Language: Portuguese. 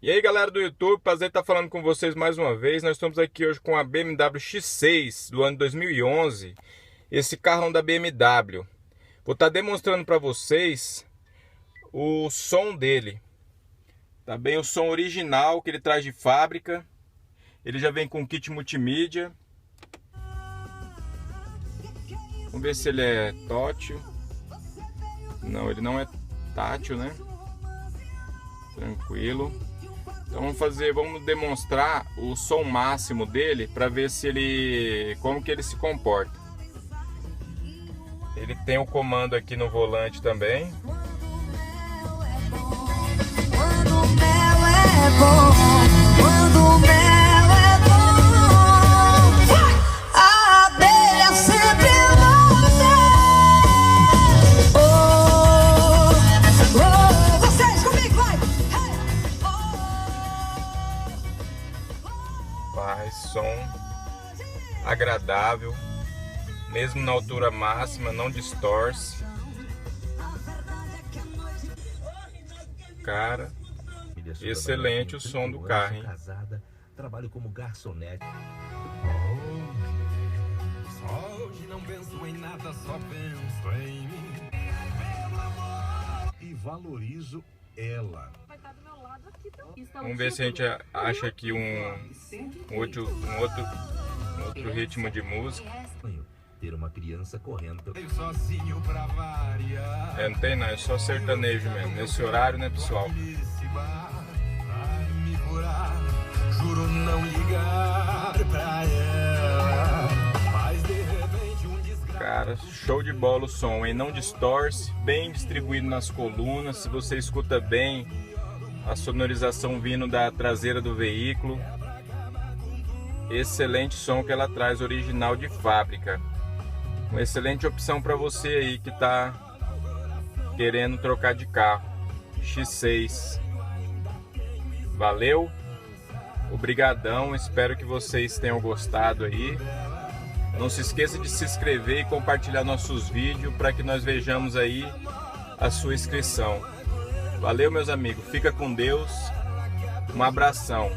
E aí galera do YouTube, prazer estar falando com vocês mais uma vez. Nós estamos aqui hoje com a BMW X6 do ano 2011. Esse carrão da BMW. Vou estar demonstrando para vocês o som dele. Tá bem, o som original que ele traz de fábrica. Ele já vem com kit multimídia. Vamos ver se ele é tátil. Não, ele não é tátil, né? Tranquilo. Então vamos demonstrar o som máximo dele para ver se como que ele se comporta. Ele tem o comando aqui no volante também. Quando o mel é bom, quando o mel é bom, a abelha sempre volta. Oh, oh, vocês comigo, vai! Faz som agradável, mesmo na altura máxima, não distorce. Cara, excelente o som do carro, hein? Casada, trabalho como garçonete. Hoje não penso em nada, só penso em mim. E valorizo ela. Vamos ver se a gente acha aqui um outro ritmo de música. Ter uma criança correndo. Sozinho pra variar. Não tem não, é só sertanejo mesmo. Nesse horário, né, pessoal? Juro não ligar pra ela. Mas de repente Cara, show de bola o som, hein? Não distorce, bem distribuído nas colunas. Se você escuta bem a sonorização vindo da traseira do veículo. Excelente som que ela traz, original de fábrica. Uma excelente opção para você aí que está querendo trocar de carro. X6. Valeu, obrigadão, espero que vocês tenham gostado aí. Não se esqueça de se inscrever e compartilhar nossos vídeos para que nós vejamos aí a sua inscrição. Valeu, meus amigos, fica com Deus, um abração.